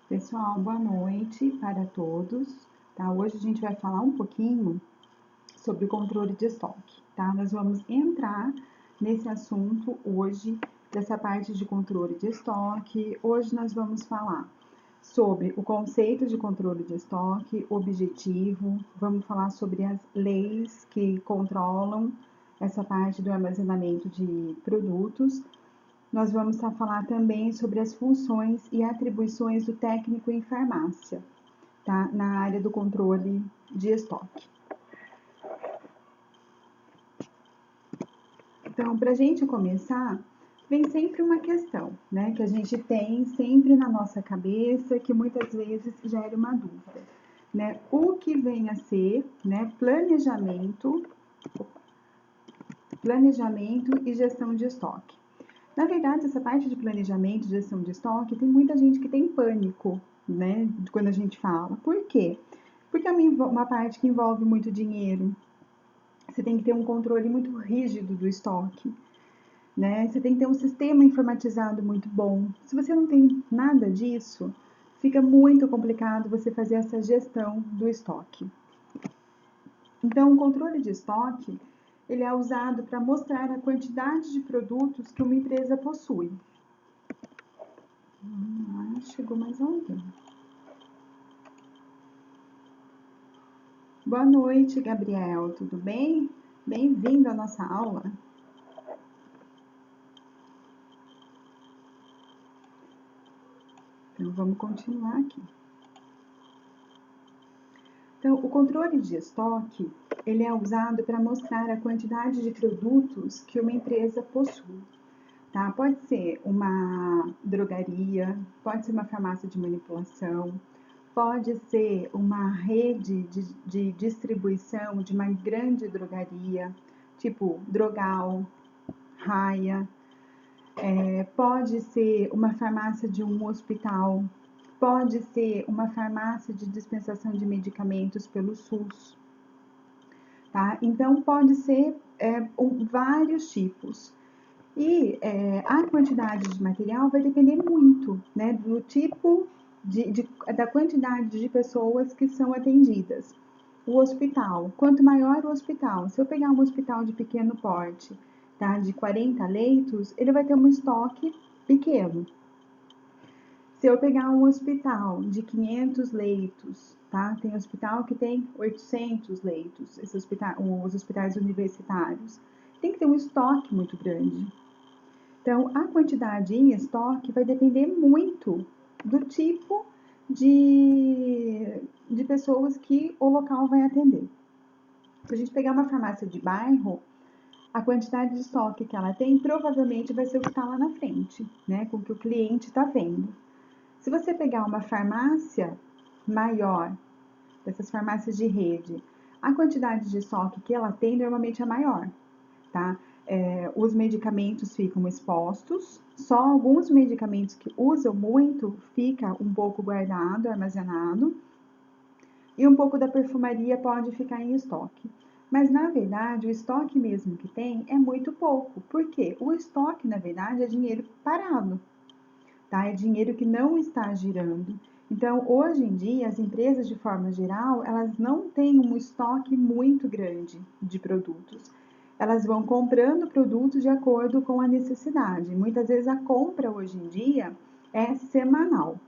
Pessoal, boa noite para todos, tá? Hoje a gente vai falar um pouquinho sobre o controle de estoque, tá? Nós vamos entrar nesse assunto hoje, dessa parte de controle de estoque. Hoje nós vamos falar sobre o conceito de controle de estoque, objetivo, vamos falar sobre as leis que controlam essa parte do armazenamento de produtos. Nós vamos falar também sobre as funções e atribuições do técnico em farmácia, tá? Na área do controle de estoque. Então, para a gente começar, vem sempre uma questão, né? Que a gente tem sempre na nossa cabeça, que muitas vezes gera uma dúvida, né? O que vem a ser, né? Planejamento e gestão de estoque. Na verdade, essa parte de planejamento e gestão de estoque, tem muita gente que tem pânico, né, quando a gente fala. Por quê? Porque é uma parte que envolve muito dinheiro. Você tem que ter um controle muito rígido do estoque, né? Você tem que ter um sistema informatizado muito bom. Se você não tem nada disso, fica muito complicado você fazer essa gestão do estoque. Então, o controle de estoque, ele é usado para mostrar a quantidade de produtos que uma empresa possui. Chegou mais alguém. Boa noite, Gabriel. Tudo bem? Bem-vindo à nossa aula. Então, vamos continuar aqui. Então, o controle de estoque, ele é usado para mostrar a quantidade de produtos que uma empresa possui. Tá? Pode ser uma drogaria, pode ser uma farmácia de manipulação, pode ser uma rede de distribuição de uma grande drogaria, tipo Drogal, Raia, pode ser uma farmácia de um hospital, pode ser uma farmácia de dispensação de medicamentos pelo SUS, tá? Então, pode ser vários tipos. E a quantidade de material vai depender muito, né, do tipo da quantidade de pessoas que são atendidas. O hospital, quanto maior o hospital, se eu pegar um hospital de pequeno porte, tá, de 40 leitos, ele vai ter um estoque pequeno. Se eu pegar um hospital de 500 leitos, tá, tem hospital que tem 800 leitos, os hospitais universitários, tem que ter um estoque muito grande. Então, a quantidade em estoque vai depender muito do tipo de pessoas que o local vai atender. Se a gente pegar uma farmácia de bairro, a quantidade de estoque que ela tem provavelmente vai ser o que está lá na frente, né? Com o que o cliente está vendo. Se você pegar uma farmácia maior, dessas farmácias de rede, a quantidade de estoque que ela tem normalmente é maior, tá? Os medicamentos ficam expostos, só alguns medicamentos que usam muito fica um pouco guardado, armazenado, e um pouco da perfumaria pode ficar em estoque. Mas na verdade, o estoque mesmo que tem é muito pouco. Por quê? O estoque, na verdade, é dinheiro parado, tá? É dinheiro que não está girando. Então, hoje em dia, as empresas, de forma geral, elas não têm um estoque muito grande de produtos. Elas vão comprando produtos de acordo com a necessidade. Muitas vezes a compra hoje em dia é semanal.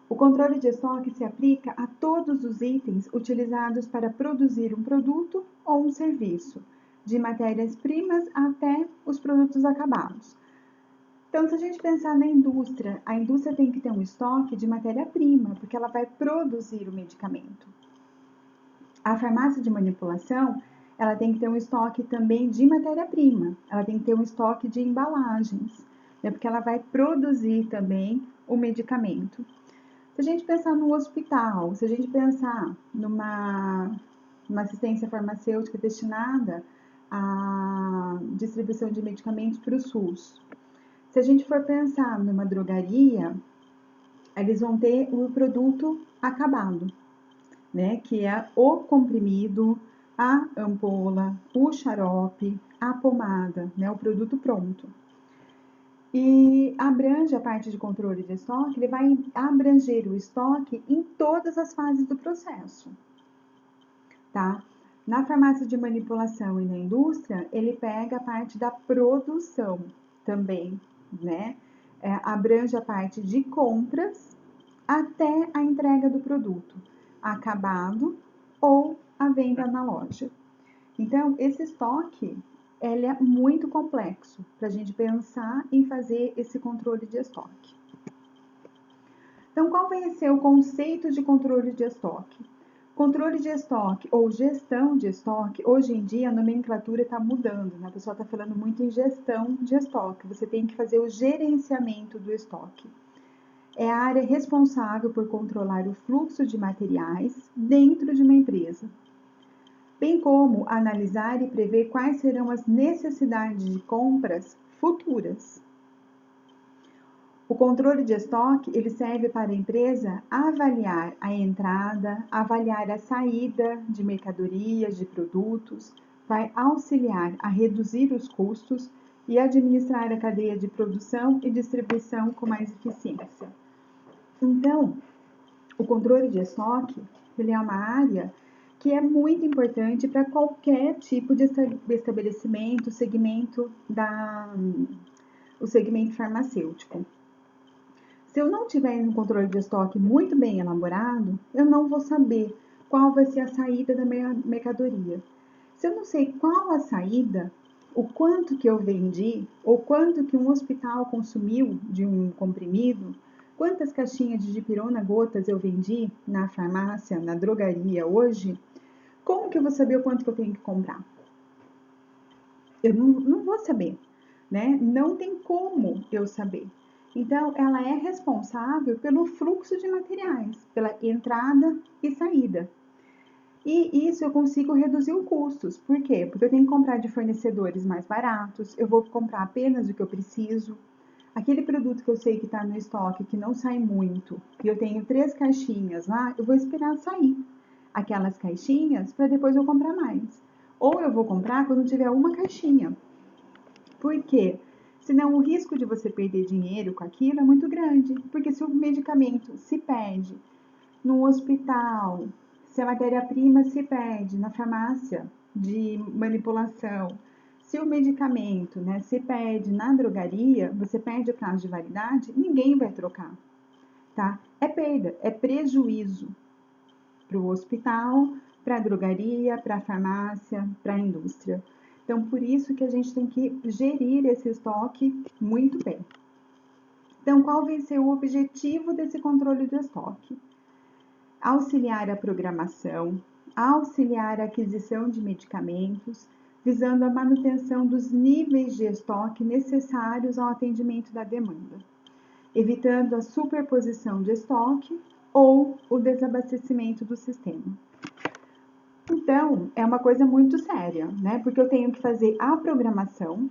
O controle de estoque se aplica a todos os itens utilizados para produzir um produto ou um serviço, de matérias-primas até os produtos acabados. Então, se a gente pensar na indústria, a indústria tem que ter um estoque de matéria-prima, porque ela vai produzir o medicamento. A farmácia de manipulação, ela tem que ter um estoque também de matéria-prima, ela tem que ter um estoque de embalagens, né, porque ela vai produzir também o medicamento. Se a gente pensar no hospital, se a gente pensar numa assistência farmacêutica destinada à distribuição de medicamentos para o SUS, se a gente for pensar numa drogaria, eles vão ter o produto acabado, né? Que é o comprimido, a ampola, o xarope, a pomada, né? O produto pronto. E abrange a parte de controle de estoque, ele vai abranger o estoque em todas as fases do processo, tá? Na farmácia de manipulação e na indústria, ele pega a parte da produção também, né? Abrange a parte de compras até a entrega do produto acabado ou a venda na loja. Então, esse estoque ele é muito complexo para a gente pensar em fazer esse controle de estoque. Então, qual vai ser o conceito de controle de estoque? Controle de estoque ou gestão de estoque, hoje em dia a nomenclatura está mudando, né? A pessoa está falando muito em gestão de estoque. Você tem que fazer o gerenciamento do estoque. É a área responsável por controlar o fluxo de materiais dentro de uma empresa, bem como analisar e prever quais serão as necessidades de compras futuras. O controle de estoque ele serve para a empresa avaliar a entrada, avaliar a saída de mercadorias, de produtos, vai auxiliar a reduzir os custos e administrar a cadeia de produção e distribuição com mais eficiência. Então, o controle de estoque ele é uma área que é muito importante para qualquer tipo de estabelecimento, o segmento farmacêutico. Se eu não tiver um controle de estoque muito bem elaborado, eu não vou saber qual vai ser a saída da minha mercadoria. Se eu não sei qual a saída, o quanto que eu vendi, ou quanto que um hospital consumiu de um comprimido, quantas caixinhas de dipirona gotas eu vendi na farmácia, na drogaria hoje, como que eu vou saber o quanto que eu tenho que comprar? Eu não vou saber, né? Não tem como eu saber. Então, ela é responsável pelo fluxo de materiais, pela entrada e saída. E isso eu consigo reduzir os custos. Por quê? Porque eu tenho que comprar de fornecedores mais baratos, eu vou comprar apenas o que eu preciso. Aquele produto que eu sei que está no estoque, que não sai muito, e eu tenho 3 caixinhas lá, eu vou esperar sair aquelas caixinhas para depois eu comprar mais. Ou eu vou comprar quando tiver uma caixinha. Por quê? Senão o risco de você perder dinheiro com aquilo é muito grande. Porque se o medicamento se perde no hospital, se a matéria-prima se perde na farmácia de manipulação, se o medicamento, né, se perde na drogaria, você perde o prazo de validade, ninguém vai trocar, tá? É perda, é prejuízo para o hospital, para a drogaria, para a farmácia, para a indústria. Então, por isso que a gente tem que gerir esse estoque muito bem. Então, qual vai ser o objetivo desse controle de estoque? Auxiliar a programação, auxiliar a aquisição de medicamentos, visando a manutenção dos níveis de estoque necessários ao atendimento da demanda, evitando a superposição de estoque ou o desabastecimento do sistema. Então, é uma coisa muito séria, né? Porque eu tenho que fazer a programação,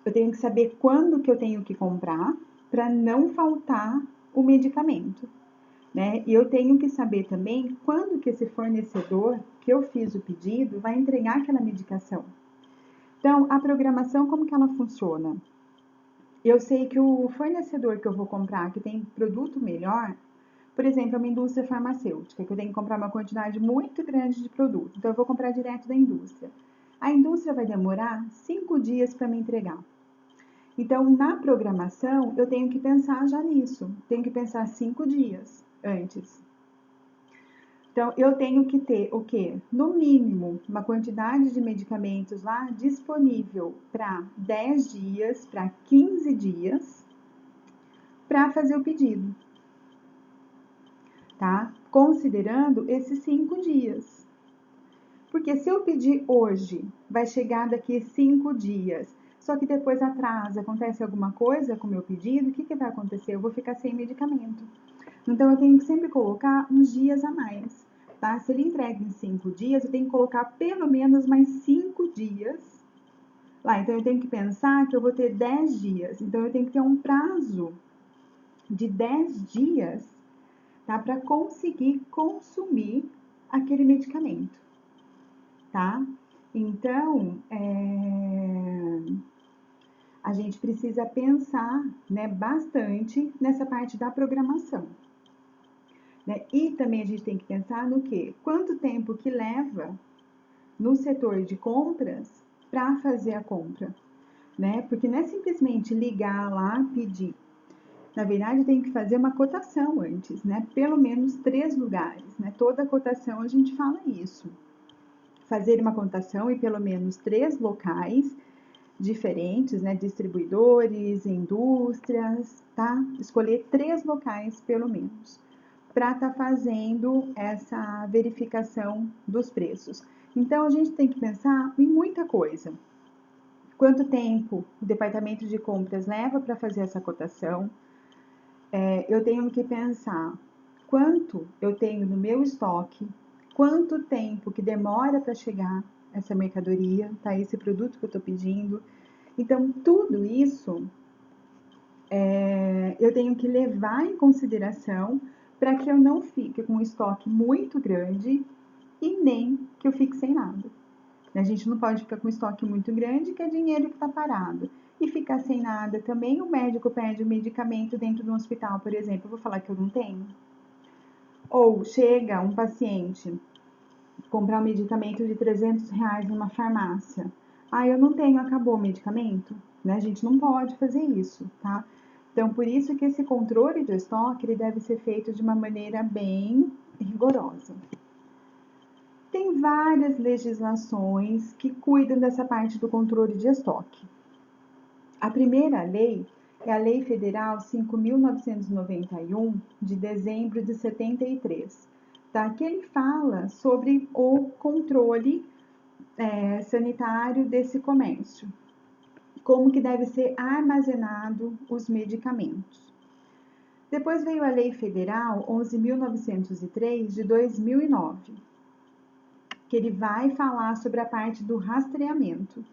eu tenho que saber quando que eu tenho que comprar para não faltar o medicamento, né? E eu tenho que saber também quando que esse fornecedor que eu fiz o pedido vai entregar aquela medicação. Então, a programação, como que ela funciona? Eu sei que o fornecedor que eu vou comprar, que tem produto melhor, por exemplo, é uma indústria farmacêutica, que eu tenho que comprar uma quantidade muito grande de produto. Então, eu vou comprar direto da indústria. A indústria vai demorar 5 dias para me entregar. Então, na programação, eu tenho que pensar já nisso. Tenho que pensar 5 dias antes. Então, eu tenho que ter o quê? No mínimo, uma quantidade de medicamentos lá disponível para 10 dias, para 15 dias, para fazer o pedido, tá? Considerando esses 5 dias. Porque se eu pedir hoje, vai chegar daqui 5 dias. Só que depois atrasa, acontece alguma coisa com o meu pedido, o que vai acontecer? Eu vou ficar sem medicamento. Então, eu tenho que sempre colocar uns dias a mais, tá? Se ele entrega em 5 dias, eu tenho que colocar pelo menos mais 5 dias lá. Então, eu tenho que pensar que eu vou ter 10 dias. Então, eu tenho que ter um prazo de 10 dias, tá? Para conseguir consumir aquele medicamento, tá? Então, a gente precisa pensar, né, bastante nessa parte da programação. Né? E também a gente tem que pensar no quê? Quanto tempo que leva no setor de compras para fazer a compra, né? Porque não é simplesmente ligar lá, pedir. Na verdade, tem que fazer uma cotação antes, né? Pelo menos 3 lugares, né? Toda cotação a gente fala isso. Fazer uma cotação em pelo menos 3 locais diferentes, né? Distribuidores, indústrias, tá? Escolher 3 locais pelo menos para estar fazendo essa verificação dos preços. Então, a gente tem que pensar em muita coisa. Quanto tempo o departamento de compras leva para fazer essa cotação? Eu tenho que pensar quanto eu tenho no meu estoque, quanto tempo que demora para chegar essa mercadoria, tá? Esse produto que eu estou pedindo. Então, tudo isso eu tenho que levar em consideração para que eu não fique com um estoque muito grande e nem que eu fique sem nada. A gente não pode ficar com um estoque muito grande, que é dinheiro que está parado. E ficar sem nada também, o médico pede o medicamento dentro do hospital, por exemplo, eu vou falar que eu não tenho. Ou chega um paciente comprar um medicamento de R$ 300 numa farmácia. Ah, eu não tenho, acabou o medicamento? Né? A gente não pode fazer isso, tá? Então, por isso que esse controle do estoque ele deve ser feito de uma maneira bem rigorosa. Tem várias legislações que cuidam dessa parte do controle de estoque. A primeira lei é a Lei Federal 5.991, de dezembro de 73, tá? Que ele fala sobre o controle sanitário desse comércio, como que deve ser armazenado os medicamentos. Depois veio a Lei Federal 11.903, de 2009, que ele vai falar sobre a parte do rastreamento,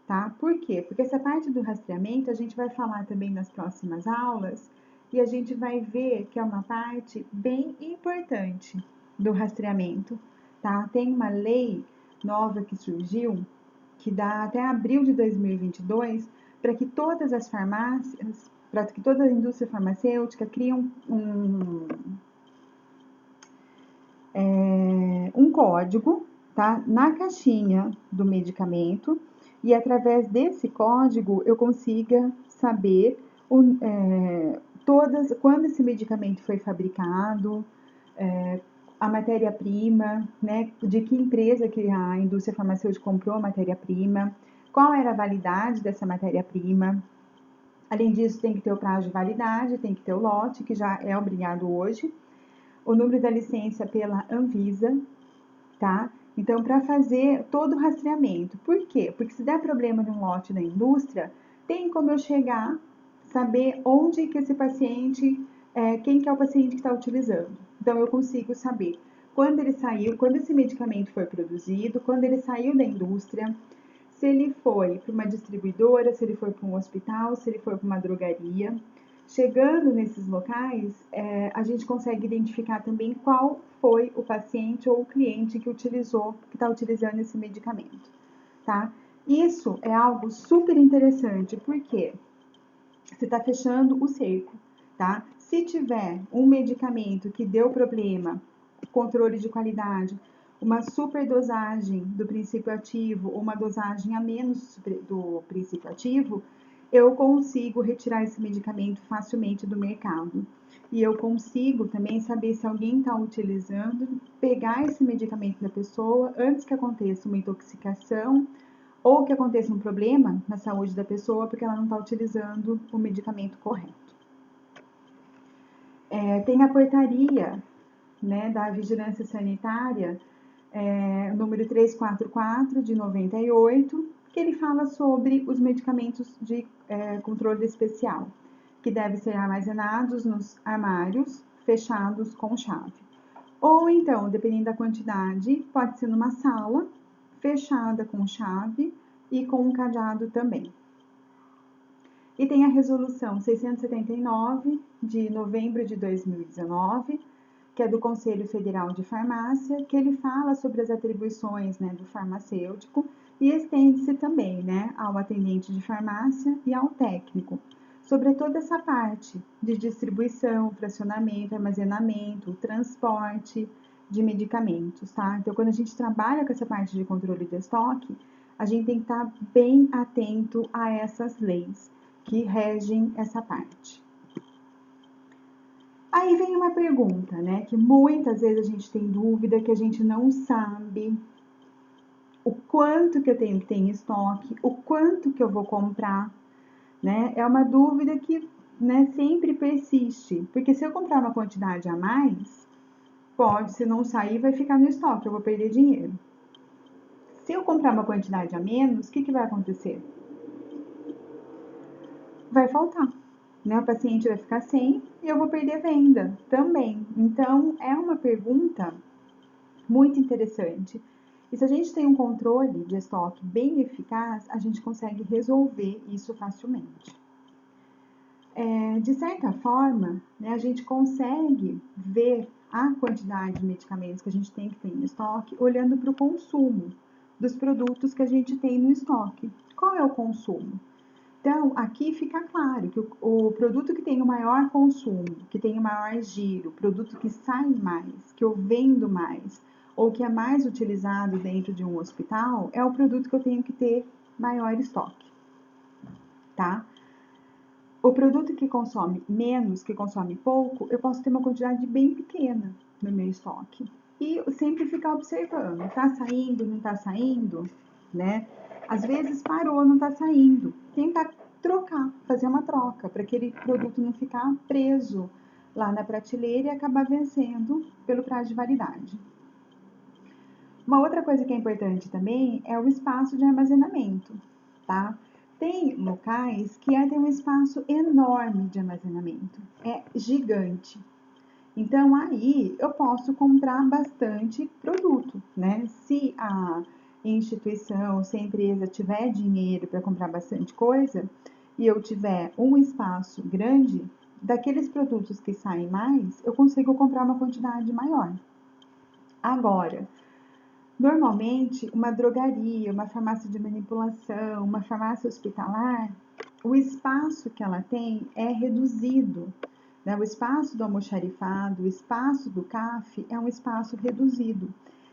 tá? Por quê? Porque essa parte do rastreamento a gente vai falar também nas próximas aulas e a gente vai ver que é uma parte bem importante do rastreamento, tá? Tem uma lei nova que surgiu, que dá até abril de 2022, para que todas as farmácias, para que toda a indústria farmacêutica crie um código, tá? Na caixinha do medicamento, e através desse código eu consiga saber quando esse medicamento foi fabricado, a matéria-prima, né? De que empresa que a indústria farmacêutica comprou a matéria-prima, qual era a validade dessa matéria-prima. Além disso, tem que ter o prazo de validade, tem que ter o lote, que já é obrigado hoje, o número da licença pela Anvisa, tá? Então, para fazer todo o rastreamento. Por quê? Porque se der problema num lote da indústria, tem como eu chegar, saber onde que esse paciente, quem que é o paciente que está utilizando. Então, eu consigo saber quando ele saiu, quando esse medicamento foi produzido, quando ele saiu da indústria, se ele foi para uma distribuidora, se ele foi para um hospital, se ele foi para uma drogaria. Chegando nesses locais, a gente consegue identificar também qual foi o paciente ou o cliente que está utilizando esse medicamento, tá? Isso é algo super interessante, porque você está fechando o cerco, tá? Se tiver um medicamento que deu problema, controle de qualidade, uma superdosagem do princípio ativo ou uma dosagem a menos do princípio ativo, eu consigo retirar esse medicamento facilmente do mercado. E eu consigo também saber se alguém está utilizando, pegar esse medicamento da pessoa antes que aconteça uma intoxicação ou que aconteça um problema na saúde da pessoa porque ela não está utilizando o medicamento correto. Tem a portaria, né, da Vigilância Sanitária, número 344, de 98, que ele fala sobre os medicamentos de controle especial, que devem ser armazenados nos armários fechados com chave. Ou então, dependendo da quantidade, pode ser numa sala fechada com chave e com um cadeado também. E tem a resolução 679, de novembro de 2019, que é do Conselho Federal de Farmácia, que ele fala sobre as atribuições, né, do farmacêutico e estende-se também, né, ao atendente de farmácia e ao técnico, sobre toda essa parte de distribuição, fracionamento, armazenamento, transporte de medicamentos, tá? Então, quando a gente trabalha com essa parte de controle de estoque, a gente tem que estar bem atento a essas leis que regem essa parte. Aí vem uma pergunta, né, que muitas vezes a gente tem dúvida, que a gente não sabe o quanto que eu tenho que ter em estoque, o quanto que eu vou comprar, né? É uma dúvida que, né, sempre persiste, porque se eu comprar uma quantidade a mais, pode, se não sair, vai ficar no estoque, eu vou perder dinheiro. Se eu comprar uma quantidade a menos, o que vai acontecer? Vai faltar, né? O paciente vai ficar sem e eu vou perder venda também. Então, é uma pergunta muito interessante. E se a gente tem um controle de estoque bem eficaz, a gente consegue resolver isso facilmente. De certa forma, né, a gente consegue ver a quantidade de medicamentos que a gente tem que ter em estoque olhando para o consumo dos produtos que a gente tem no estoque. Qual é o consumo? Então, aqui fica claro que o produto que tem o maior consumo, que tem o maior giro, produto que sai mais, que eu vendo mais, ou que é mais utilizado dentro de um hospital, é o produto que eu tenho que ter maior estoque, tá? O produto que consome menos, que consome pouco, eu posso ter uma quantidade bem pequena no meu estoque. E sempre ficar observando, tá saindo, não tá saindo, né? Às vezes parou, não tá saindo. Tentar trocar, fazer uma troca, para aquele produto não ficar preso lá na prateleira e acabar vencendo pelo prazo de validade. Uma outra coisa que é importante também é o espaço de armazenamento, tá? Tem locais que tem um espaço enorme de armazenamento, é gigante. Então aí eu posso comprar bastante produto, né? Se a instituição, se a empresa tiver dinheiro para comprar bastante coisa e eu tiver um espaço grande, daqueles produtos que saem mais, eu consigo comprar uma quantidade maior. Agora, normalmente, uma drogaria, uma farmácia de manipulação, uma farmácia hospitalar, o espaço que ela tem é reduzido, né? O espaço do almoxarifado, o espaço do CAF é um espaço reduzido.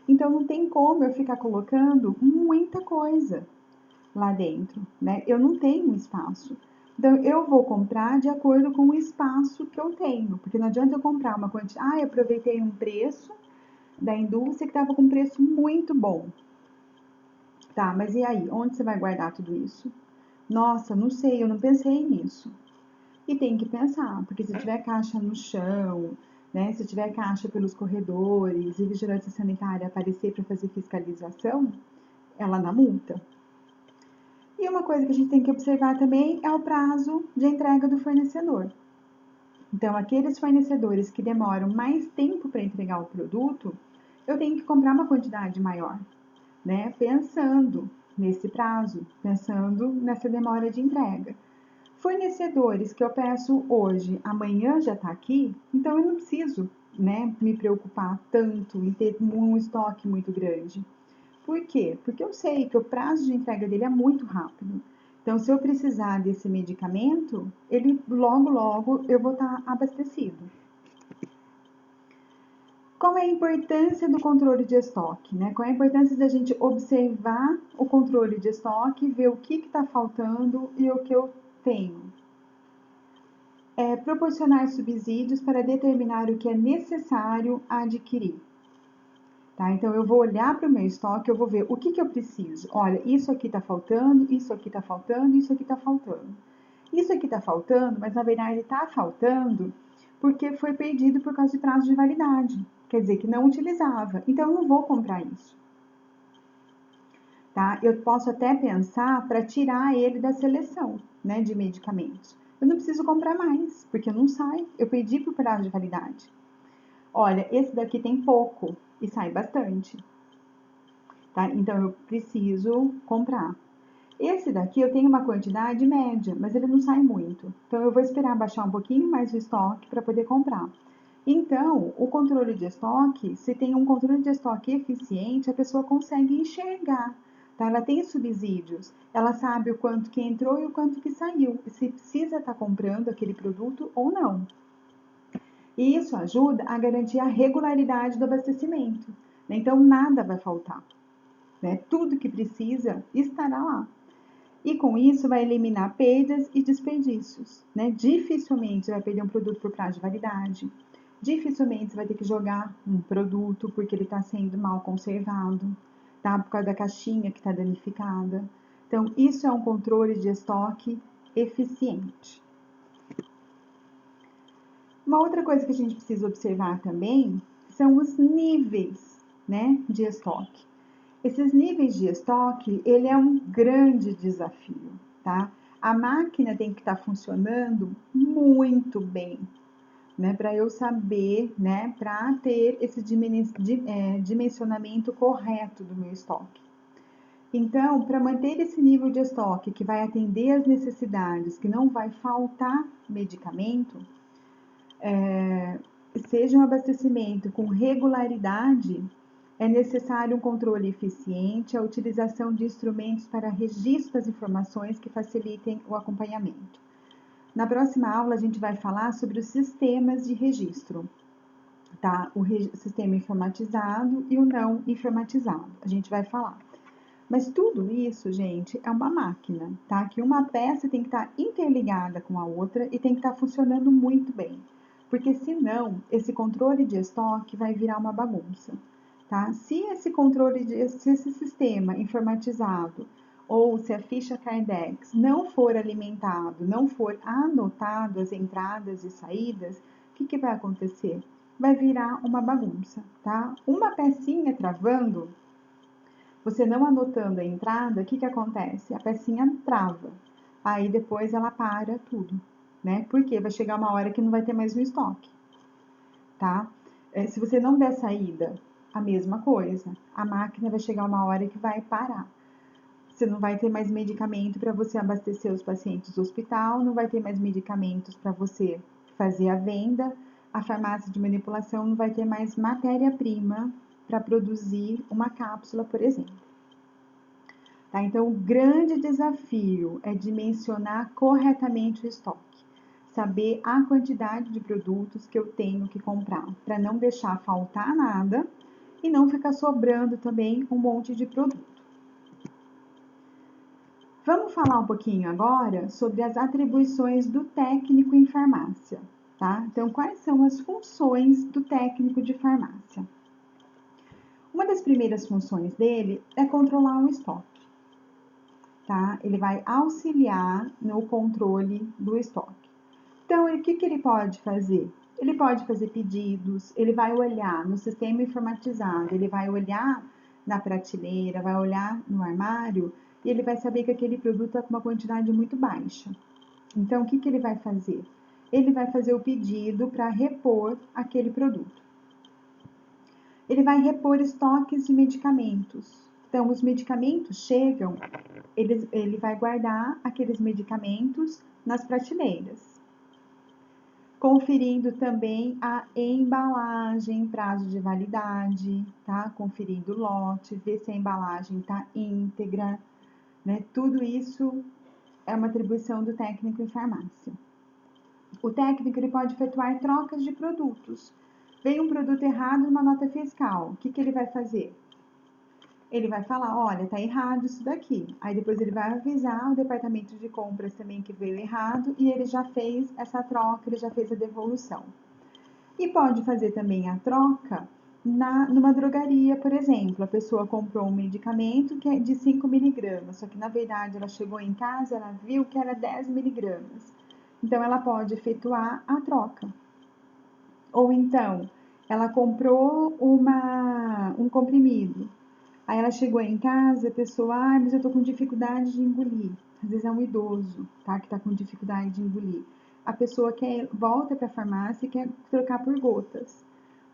Então, não tem como eu ficar colocando muita coisa lá dentro, né? Eu não tenho espaço. Então, eu vou comprar de acordo com o espaço que eu tenho, porque não adianta eu comprar uma quantidade, eu aproveitei um preço da indústria que estava com preço muito bom. Tá, mas e aí? Onde você vai guardar tudo isso? Nossa, não sei, eu não pensei nisso. E tem que pensar, porque se tiver caixa no chão, né, se tiver caixa pelos corredores e vigilância sanitária aparecer para fazer fiscalização, ela dá multa. E uma coisa que a gente tem que observar também é o prazo de entrega do fornecedor. Então, aqueles fornecedores que demoram mais tempo para entregar o produto, eu tenho que comprar uma quantidade maior, né? Pensando nesse prazo, pensando nessa demora de entrega. Fornecedores que eu peço hoje, amanhã já está aqui, então eu não preciso, né, me preocupar tanto em ter um estoque muito grande. Por quê? Porque eu sei que o prazo de entrega dele é muito rápido. Então, se eu precisar desse medicamento, ele logo eu vou estar abastecido. Qual é a importância do controle de estoque, né? Qual é a importância da gente observar o controle de estoque, ver o que está faltando e o que eu tenho? Proporcionar subsídios para determinar o que é necessário adquirir. Tá? Então, eu vou olhar para o meu estoque, eu vou ver o que eu preciso. Olha, isso aqui está faltando, isso aqui está faltando, isso aqui está faltando. Isso aqui está faltando, mas na verdade está faltando porque foi perdido por causa de prazo de validade. Quer dizer, que não utilizava. Então, eu não vou comprar isso. Tá? Eu posso até pensar para tirar ele da seleção, né, de medicamentos. Eu não preciso comprar mais, porque não sai. Eu perdi por prazo de validade. Olha, esse daqui tem pouco e sai bastante. Tá? Então, eu preciso comprar. Esse daqui eu tenho uma quantidade média, mas ele não sai muito. Então, eu vou esperar baixar um pouquinho mais o estoque para poder comprar. Então, o controle de estoque, se tem um controle de estoque eficiente, a pessoa consegue enxergar tá? Ela tem subsídios, ela sabe o quanto que entrou e o quanto que saiu, e se precisa estar comprando aquele produto ou não. E isso ajuda a garantir a regularidade do abastecimento, né? Então nada vai faltar, né? Tudo que precisa estará lá. E com isso vai eliminar perdas e desperdícios, né? Dificilmente você vai perder um produto por prazo de validade. Dificilmente você vai ter que jogar um produto porque ele está sendo mal conservado, tá? Por causa da caixinha que está danificada. Então, isso é um controle de estoque eficiente. Uma outra coisa que a gente precisa observar também são os níveis, né, de estoque. Esses níveis de estoque, ele é um grande desafio, tá? A máquina tem que estar funcionando muito bem, né? Para eu saber, né? Para ter esse dimensionamento correto do meu estoque. Então, para manter esse nível de estoque que vai atender às necessidades, que não vai faltar medicamento, seja um abastecimento com regularidade, é necessário um controle eficiente, a utilização de instrumentos para registro das informações que facilitem o acompanhamento. Na próxima aula, a gente vai falar sobre os sistemas de registro, tá? O sistema informatizado e o não informatizado. A gente vai falar. Mas tudo isso, gente, é uma máquina, tá? Que uma peça tem que estar interligada com a outra e tem que estar funcionando muito bem. Porque senão, esse controle de estoque vai virar uma bagunça, tá? Se esse sistema informatizado ou se a ficha Cardex não for alimentado, não for anotado as entradas e saídas, o que vai acontecer? Vai virar uma bagunça, tá? Uma pecinha travando, você não anotando a entrada, o que acontece? A pecinha trava. Aí depois ela para tudo, né? Porque vai chegar uma hora que não vai ter mais no estoque, tá? Se você não der saída, a mesma coisa. A máquina vai chegar uma hora que vai parar. Você não vai ter mais medicamento para você abastecer os pacientes do hospital, não vai ter mais medicamentos para você fazer a venda, a farmácia de manipulação não vai ter mais matéria-prima para produzir uma cápsula, por exemplo. Tá? Então, o grande desafio é dimensionar corretamente o estoque, saber a quantidade de produtos que eu tenho que comprar, para não deixar faltar nada e não ficar sobrando também um monte de produto. Vamos falar um pouquinho agora sobre as atribuições do técnico em farmácia, tá? Então, quais são as funções do técnico de farmácia? Uma das primeiras funções dele é controlar o estoque, tá? Ele vai auxiliar no controle do estoque. Então, o que ele pode fazer? Ele pode fazer pedidos, ele vai olhar no sistema informatizado, ele vai olhar na prateleira, vai olhar no armário e ele vai saber que aquele produto está com uma quantidade muito baixa. Então, o que ele vai fazer? Ele vai fazer o pedido para repor aquele produto. Ele vai repor estoques de medicamentos. Então, os medicamentos chegam, ele vai guardar aqueles medicamentos nas prateleiras. Conferindo também a embalagem, prazo de validade, tá? Conferindo o lote, ver se a embalagem está íntegra, né? Tudo isso é uma atribuição do técnico em farmácia. O técnico ele pode efetuar trocas de produtos. Veio um produto errado numa nota fiscal, o que ele vai fazer? Ele vai falar, olha, tá errado isso daqui. Aí depois ele vai avisar o departamento de compras também que veio errado e ele já fez essa troca, ele já fez a devolução. E pode fazer também a troca numa drogaria, por exemplo. A pessoa comprou um medicamento que é de 5 miligramas, só que na verdade ela chegou em casa, ela viu que era 10 miligramas. Então ela pode efetuar a troca. Ou então, ela comprou um comprimido. Aí ela chegou em casa, a pessoa, mas eu tô com dificuldade de engolir. Às vezes é um idoso, tá? Que tá com dificuldade de engolir. A pessoa volta para a farmácia e quer trocar por gotas.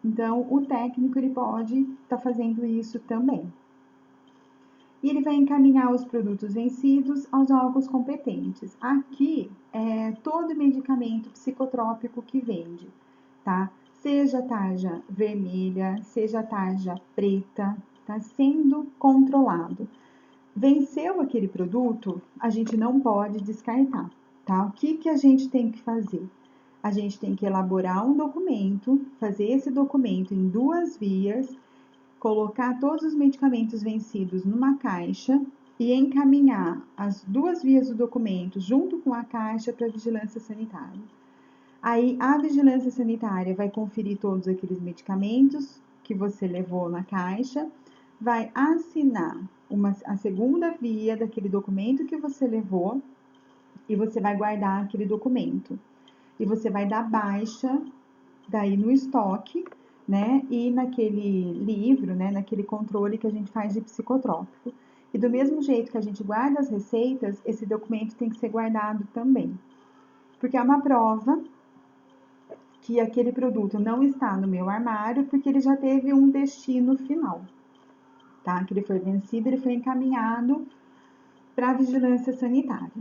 Então, o técnico, ele pode estar fazendo isso também. E ele vai encaminhar os produtos vencidos aos órgãos competentes. Aqui é todo medicamento psicotrópico que vende, tá? Seja tarja vermelha, seja tarja preta, tá sendo controlado. Venceu aquele produto, a gente não pode descartar, tá? O que que a gente tem que fazer? A gente tem que elaborar um documento, fazer esse documento em 2 vias, colocar todos os medicamentos vencidos numa caixa e encaminhar as 2 vias do documento junto com a caixa para a vigilância sanitária. Aí a vigilância sanitária vai conferir todos aqueles medicamentos que você levou na caixa, vai assinar a segunda via daquele documento que você levou e você vai guardar aquele documento. E você vai dar baixa daí no estoque, né? E naquele livro, né? Naquele controle que a gente faz de psicotrópico. E do mesmo jeito que a gente guarda as receitas, esse documento tem que ser guardado também. Porque é uma prova que aquele produto não está no meu armário porque ele já teve um destino final, tá? Que ele foi vencido, ele foi encaminhado para a vigilância sanitária.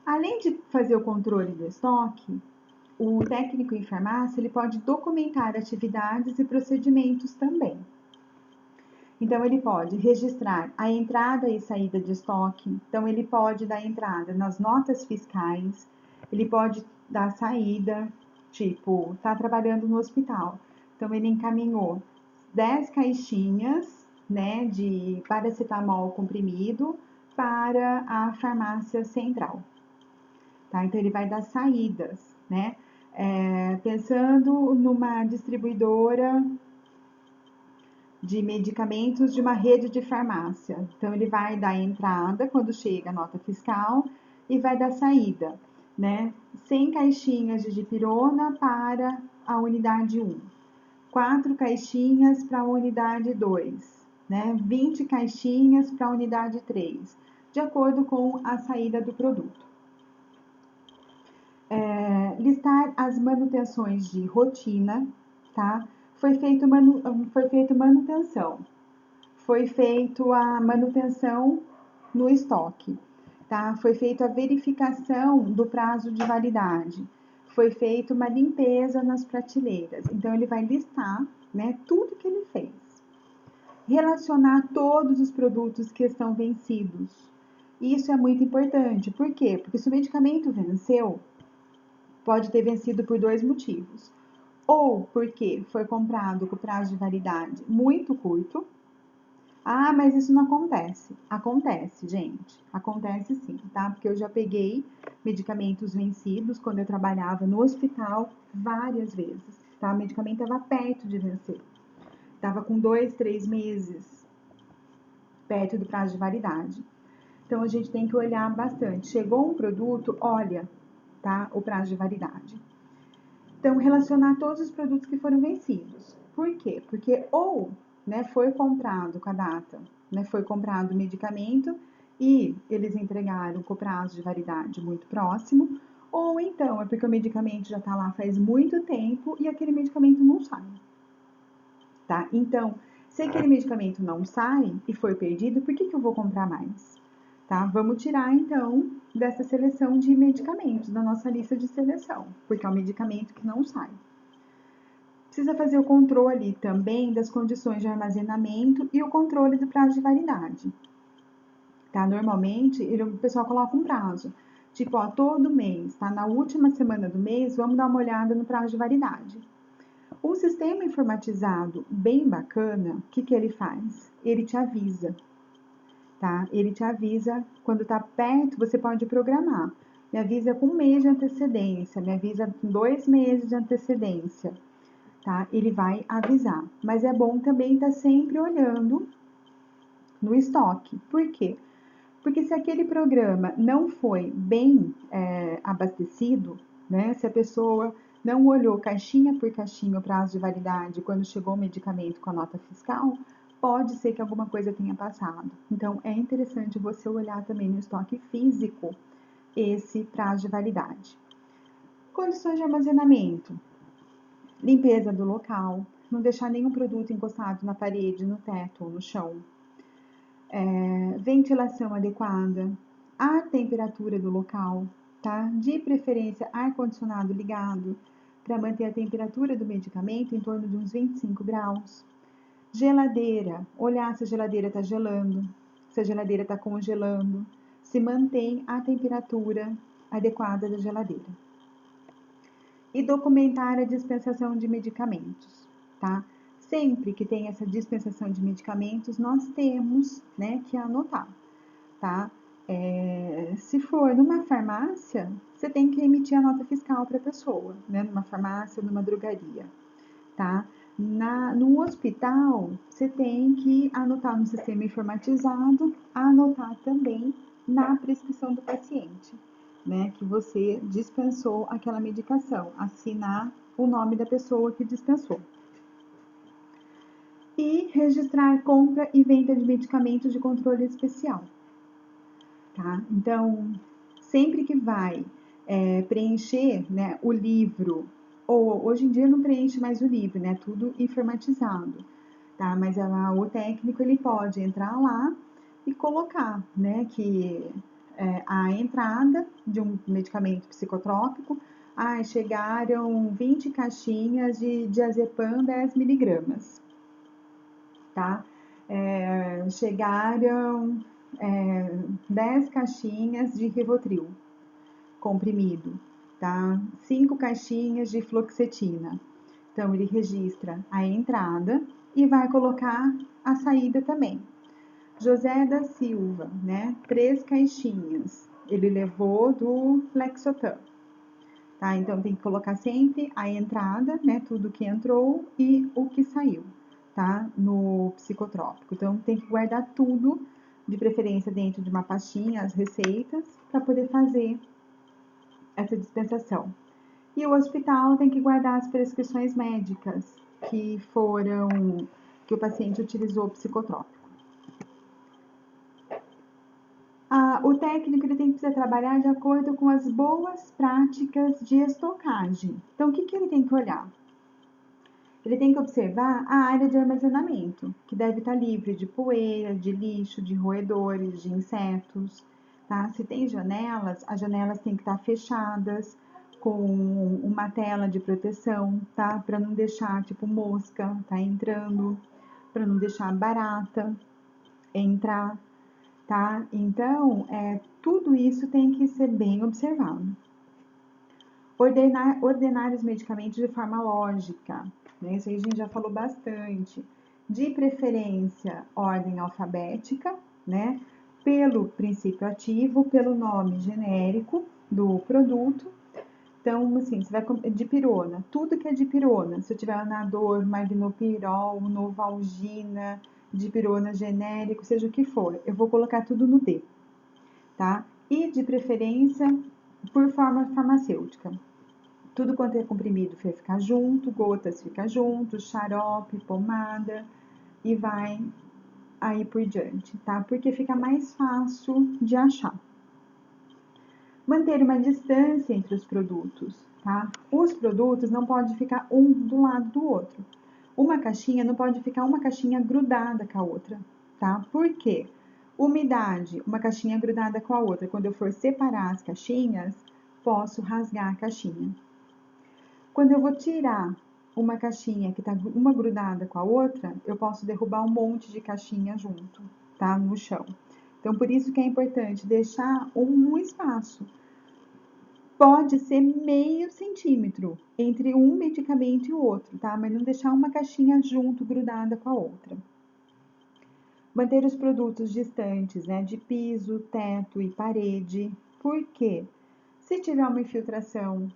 Além de fazer o controle do estoque, o técnico em farmácia ele pode documentar atividades e procedimentos também. Então, ele pode registrar a entrada e saída de estoque. Então, ele pode dar entrada nas notas fiscais, ele pode dar saída, tipo, está trabalhando no hospital. Então, ele encaminhou 10 caixinhas, né, de paracetamol comprimido para a farmácia central. Tá? Então, ele vai dar saídas, né? Pensando numa distribuidora de medicamentos de uma rede de farmácia. Então, ele vai dar entrada quando chega a nota fiscal e vai dar saída, né? 100 caixinhas de dipirona para a unidade 1, 4 caixinhas para a unidade 2, né? 20 caixinhas para a unidade 3, de acordo com a saída do produto. Listar as manutenções de rotina, tá? Foi feito manutenção, foi feito a manutenção no estoque, tá? Foi feita a verificação do prazo de validade, foi feita uma limpeza nas prateleiras. Então, ele vai listar, né, tudo que ele fez. Relacionar todos os produtos que estão vencidos. Isso é muito importante. Por quê? Porque se o medicamento venceu, pode ter vencido por 2 motivos. Ou porque foi comprado com prazo de validade muito curto. Ah, mas isso não acontece. Acontece, gente. Acontece sim, tá? Porque eu já peguei medicamentos vencidos quando eu trabalhava no hospital várias vezes, tá? O medicamento estava perto de vencer. Estava com 2, 3 meses perto do prazo de validade. Então, a gente tem que olhar bastante. Chegou um produto, olha, tá? O prazo de validade. Então, relacionar todos os produtos que foram vencidos. Por quê? Porque ou, né, foi comprado com a data, né, foi comprado o medicamento e eles entregaram com o prazo de validade muito próximo, ou então é porque o medicamento já está lá faz muito tempo e aquele medicamento não sai, tá? Então, se aquele medicamento não sai e foi perdido, por que eu vou comprar mais? Tá? Vamos tirar, então, dessa seleção de medicamentos, da nossa lista de seleção, porque é um medicamento que não sai. Precisa fazer o controle também das condições de armazenamento e o controle do prazo de validade. Tá? Normalmente, o pessoal coloca um prazo. Tipo, ó, todo mês, tá? Na última semana do mês, vamos dar uma olhada no prazo de validade. Um sistema informatizado bem bacana, o que ele faz? Ele te avisa, tá? Ele te avisa quando tá perto, você pode programar. Me avisa com 1 mês de antecedência, me avisa com 2 meses de antecedência, tá? Ele vai avisar. Mas é bom também estar sempre olhando no estoque. Por quê? Porque se aquele programa não foi bem abastecido, né? Se a pessoa não olhou caixinha por caixinha o prazo de validade quando chegou o medicamento com a nota fiscal, pode ser que alguma coisa tenha passado. Então, é interessante você olhar também no estoque físico esse prazo de validade. Condições de armazenamento. Limpeza do local. Não deixar nenhum produto encostado na parede, no teto ou no chão. Ventilação adequada. A temperatura do local, tá? De preferência, ar-condicionado ligado para manter a temperatura do medicamento em torno de uns 25 graus. Geladeira, olhar se a geladeira está gelando, se a geladeira está congelando, se mantém a temperatura adequada da geladeira. E documentar a dispensação de medicamentos, tá? Sempre que tem essa dispensação de medicamentos, nós temos, né, que anotar, tá? Se for numa farmácia, você tem que emitir a nota fiscal para a pessoa, né? Numa farmácia, numa drogaria, tá? No hospital, você tem que anotar no sistema informatizado, anotar também na prescrição do paciente, né? Que você dispensou aquela medicação, assinar o nome da pessoa que dispensou. E registrar compra e venda de medicamentos de controle especial, tá? Então, sempre que vai preencher, né, o livro, ou hoje em dia não preenche mais o livro, né? Tudo informatizado, tá? Mas o técnico ele pode entrar lá e colocar, né, que a entrada de um medicamento psicotrópico, chegaram 20 caixinhas de diazepam 10 miligramas, tá? Chegaram 10 caixinhas de Rivotril comprimido, tá? 5 caixinhas de fluoxetina. Então, ele registra a entrada e vai colocar a saída também. José da Silva, né? 3 caixinhas. Ele levou do Lexotan. Tá? Então, tem que colocar sempre a entrada, né? Tudo que entrou e o que saiu, tá? No psicotrópico. Então, tem que guardar tudo, de preferência dentro de uma pastinha, as receitas, para poder fazer essa dispensação. E o hospital tem que guardar as prescrições médicas que o paciente utilizou psicotrópico. O técnico ele precisa trabalhar de acordo com as boas práticas de estocagem. Então, o que ele tem que olhar? Ele tem que observar a área de armazenamento, que deve estar livre de poeira, de lixo, de roedores, de insetos. Tá? Se tem janelas, as janelas têm que estar fechadas com uma tela de proteção, tá? Para não deixar, tipo, mosca tá entrando, para não deixar barata entrar, tá? Então, tudo isso tem que ser bem observado. Ordenar os medicamentos de forma lógica, né? Isso aí a gente já falou bastante. De preferência, ordem alfabética, né? Pelo princípio ativo, pelo nome genérico do produto. Então, assim, você vai dipirona, tudo que é dipirona, se eu tiver anador, magnopirol, novalgina, dipirona genérico, seja o que for, eu vou colocar tudo no D, tá? E de preferência por forma farmacêutica. Tudo quanto é comprimido vai ficar junto, gotas fica junto, xarope, pomada e vai aí por diante, tá? Porque fica mais fácil de achar. Manter uma distância entre os produtos, tá? Os produtos não podem ficar um do lado do outro. Uma caixinha não pode ficar uma caixinha grudada com a outra, tá? Por quê? Umidade, uma caixinha grudada com a outra. Quando eu for separar as caixinhas, posso rasgar a caixinha. Quando eu vou tirar uma caixinha que tá uma grudada com a outra, eu posso derrubar um monte de caixinha junto, tá? No chão. Então, por isso que é importante deixar um espaço. Pode ser meio centímetro entre um medicamento e o outro, tá? Mas não deixar uma caixinha junto, grudada com a outra. Manter os produtos distantes, né? De piso, teto e parede. Por quê? Se tiver uma infiltração,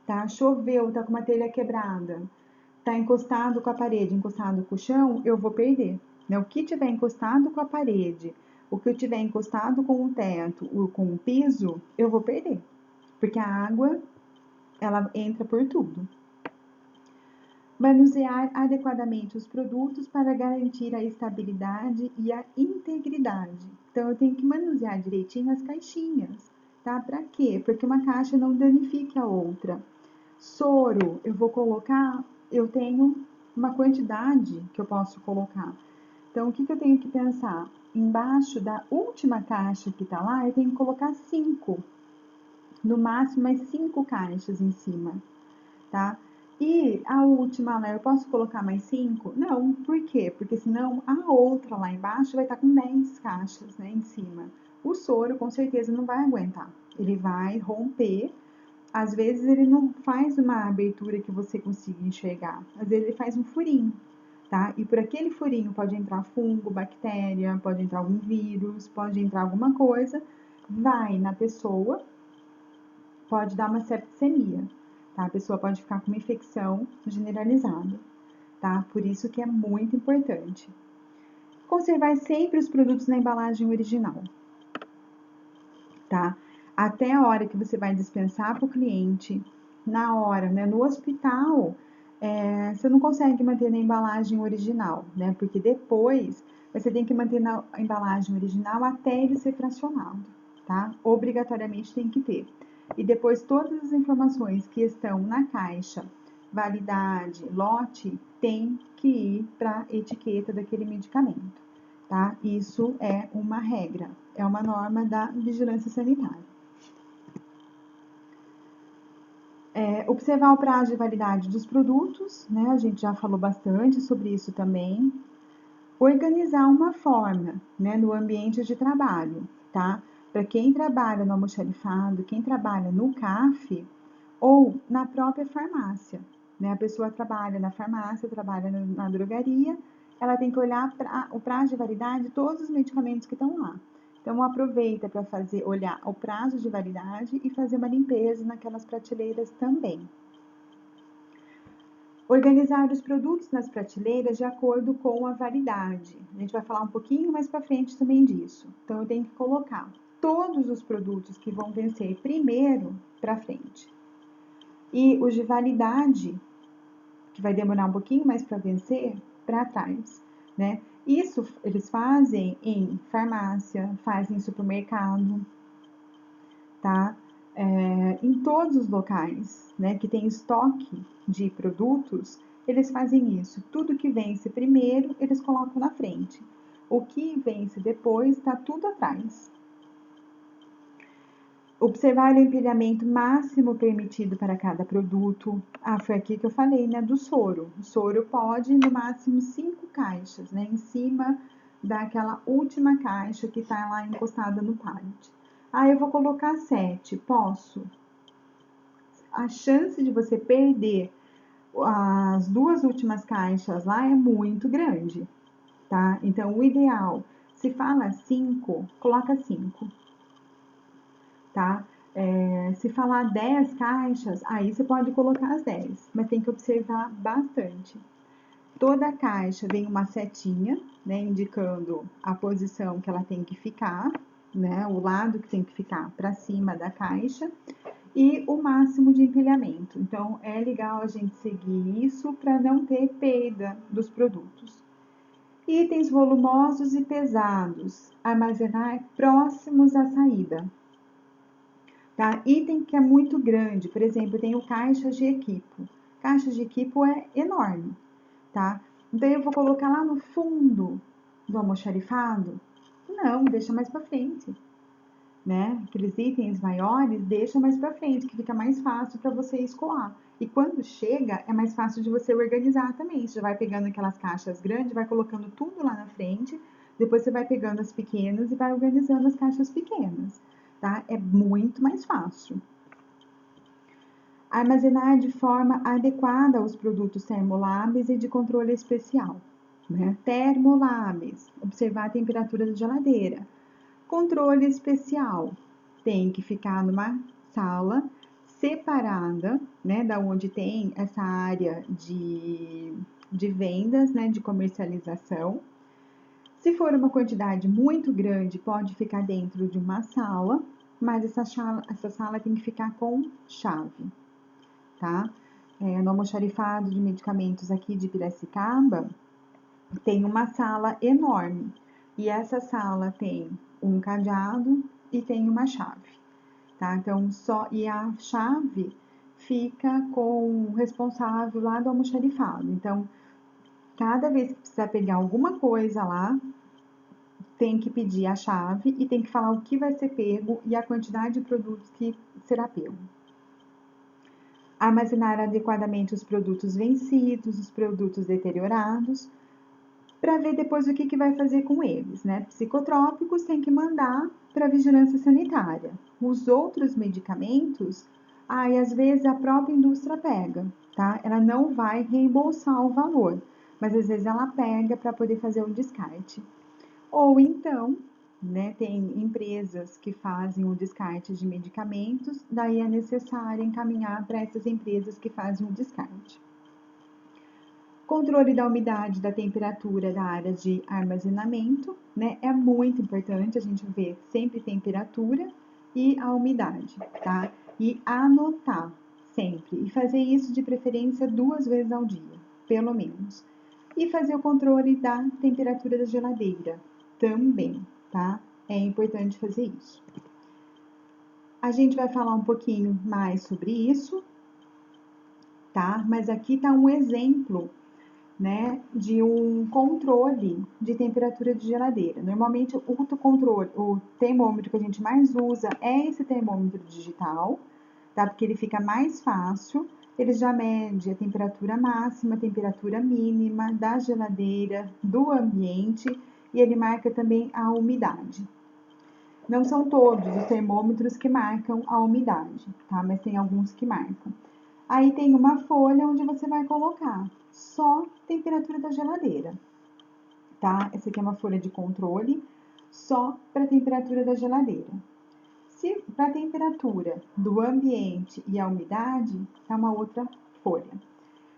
tá? Choveu, tá com uma telha quebrada, tá encostado com a parede, encostado com o chão, eu vou perder. Né? O que tiver encostado com a parede, o que eu tiver encostado com o teto, ou com o piso, eu vou perder. Porque a água, ela entra por tudo. Manusear adequadamente os produtos para garantir a estabilidade e a integridade. Então, eu tenho que manusear direitinho as caixinhas, tá? Para quê? Porque uma caixa não danifique a outra. Soro, eu vou colocar, eu tenho uma quantidade que eu posso colocar. Então, o que eu tenho que pensar? Embaixo da última caixa que tá lá, eu tenho que colocar 5. No máximo, mais 5 caixas em cima, tá? E a última lá, eu posso colocar mais 5? Não, por quê? Porque senão a outra lá embaixo vai estar com 10 caixas, né, em cima. O soro com certeza não vai aguentar. Ele vai romper. Às vezes ele não faz uma abertura que você consiga enxergar. Às vezes ele faz um furinho, tá? E por aquele furinho pode entrar fungo, bactéria, pode entrar algum vírus, pode entrar alguma coisa, vai na pessoa, pode dar uma septicemia, tá? A pessoa pode ficar com uma infecção generalizada, tá? Por isso que é muito importante. Conservar sempre os produtos na embalagem original, tá? Até a hora que você vai dispensar para o cliente, na hora, né? No hospital, você não consegue manter na embalagem original, né? Porque depois você tem que manter na embalagem original até ele ser fracionado, tá? Obrigatoriamente tem que ter. E depois todas as informações que estão na caixa, validade, lote, tem que ir para a etiqueta daquele medicamento, tá? Isso é uma regra, é uma norma da vigilância sanitária. Observar o prazo de validade dos produtos, né? A gente já falou bastante sobre isso também. Organizar uma forma, né, no ambiente de trabalho, tá? Para quem trabalha no almoxarifado, quem trabalha no CAF ou na própria farmácia, né? A pessoa trabalha na farmácia, trabalha na drogaria, ela tem que olhar o prazo de validade de todos os medicamentos que estão lá. Então, aproveita para olhar o prazo de validade e fazer uma limpeza naquelas prateleiras também. Organizar os produtos nas prateleiras de acordo com a validade. A gente vai falar um pouquinho mais para frente também disso. Então, eu tenho que colocar todos os produtos que vão vencer primeiro para frente. E os de validade, que vai demorar um pouquinho mais para vencer, para trás, né? Isso eles fazem em farmácia, fazem em supermercado, tá? Em todos os locais, né, que tem estoque de produtos, eles fazem isso. Tudo que vence primeiro, eles colocam na frente. O que vence depois, está tudo atrás. Observar o empilhamento máximo permitido para cada produto. Foi aqui que eu falei, né, do soro. O soro pode, no máximo, 5 caixas, né, em cima daquela última caixa que está lá encostada no pallet. Eu vou colocar 7, posso? A chance de você perder as 2 últimas caixas lá é muito grande, tá? Então, o ideal, se fala 5, coloca 5, tá? Se falar 10 caixas, aí você pode colocar as 10, mas tem que observar bastante. Toda caixa vem uma setinha, né, indicando a posição que ela tem que ficar, né, o lado que tem que ficar para cima da caixa e o máximo de empilhamento. Então, é legal a gente seguir isso para não ter perda dos produtos. Itens volumosos e pesados, armazenar próximos à saída. Tá? Item que é muito grande, por exemplo, eu tenho caixas de equipo. Caixas de equipo é enorme, tá? Então, eu vou colocar lá no fundo do almoxarifado? Não, deixa mais para frente, né? Aqueles itens maiores, deixa mais para frente, que fica mais fácil para você escoar. E quando chega, é mais fácil de você organizar também. Você já vai pegando aquelas caixas grandes, vai colocando tudo lá na frente, depois você vai pegando as pequenas e vai organizando as caixas pequenas, tá? É muito mais fácil. Armazenar de forma adequada os produtos termoláveis e de controle especial, né? Termoláveis, observar a temperatura da geladeira. Controle especial, tem que ficar numa sala separada, né, da onde tem essa área de vendas, né, de comercialização. Se for uma quantidade muito grande, pode ficar dentro de uma sala, mas essa sala tem que ficar com chave, tá? No almoxarifado de medicamentos aqui de Piracicaba, tem uma sala enorme. E essa sala tem um cadeado e tem uma chave, tá? Então, e a chave fica com o responsável lá do almoxarifado. Então, cada vez que precisar pegar alguma coisa lá, tem que pedir a chave e tem que falar o que vai ser pego e a quantidade de produtos que será pego. armazenar adequadamente os produtos vencidos, os produtos deteriorados, para ver depois o que vai fazer com eles, né? Psicotrópicos tem que mandar para a vigilância sanitária. Os outros medicamentos, e às vezes a própria indústria pega, tá? Ela não vai reembolsar o valor, mas às vezes ela pega para poder fazer o descarte. Ou então, né, tem empresas que fazem o descarte de medicamentos, daí é necessário encaminhar para essas empresas que fazem o descarte. Controle da umidade, da temperatura da área de armazenamento, né? É muito importante a gente ver sempre temperatura e a umidade, tá? E anotar sempre. E fazer isso de preferência 2 vezes ao dia, pelo menos. E fazer o controle da temperatura da geladeira também, tá? É importante fazer isso. A gente vai falar um pouquinho mais sobre isso, tá? Mas aqui tá um exemplo, né, de um controle de temperatura de geladeira. Normalmente o termômetro que a gente mais usa é esse termômetro digital, tá? Porque ele fica mais fácil, ele já mede a temperatura máxima, a temperatura mínima da geladeira, do ambiente, e ele marca também a umidade. Não são todos os termômetros que marcam a umidade, tá? Mas tem alguns que marcam. Aí tem uma folha onde você vai colocar só temperatura da geladeira, tá? Essa aqui é uma folha de controle só para a temperatura da geladeira. Se para a temperatura do ambiente e a umidade, é uma outra folha.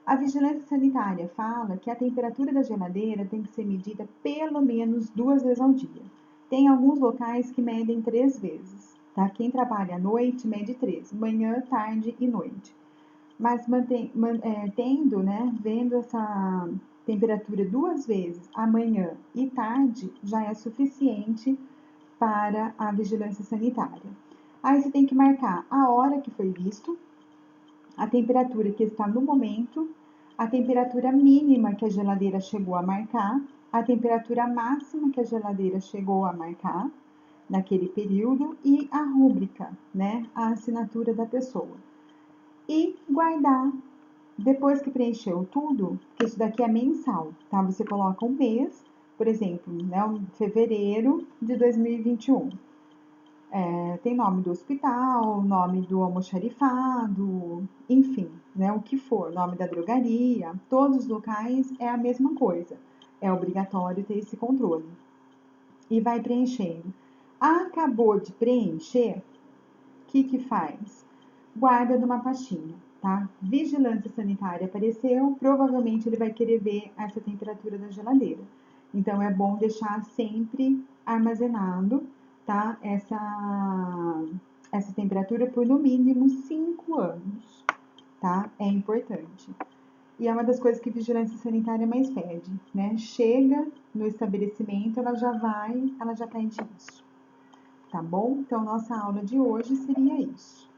A vigilância sanitária fala que a temperatura da geladeira tem que ser medida pelo menos 2 vezes ao dia. Tem alguns locais que medem 3 vezes, tá? Quem trabalha à noite mede 3, manhã, tarde e noite. Mas tendo, né, vendo essa temperatura 2 vezes, amanhã e tarde, já é suficiente para a vigilância sanitária. Aí você tem que marcar a hora que foi visto, a temperatura que está no momento, a temperatura mínima que a geladeira chegou a marcar, a temperatura máxima que a geladeira chegou a marcar naquele período e a rúbrica, né, a assinatura da pessoa. E guardar, depois que preencheu tudo, que isso daqui é mensal, tá? Você coloca um mês, por exemplo, né, fevereiro de 2021. Tem nome do hospital, nome do almoxarifado, enfim, né, o que for, nome da drogaria, todos os locais é a mesma coisa. É obrigatório ter esse controle. E vai preenchendo. Acabou de preencher, o que faz? Guarda numa pastinha, tá? Vigilância sanitária apareceu, provavelmente ele vai querer ver essa temperatura da geladeira. Então é bom deixar sempre armazenado, tá? Essa temperatura por no mínimo 5 anos, tá? É importante. E é uma das coisas que vigilância sanitária mais pede, né? Chega no estabelecimento, ela já pede isso, tá bom? Então, nossa aula de hoje seria isso.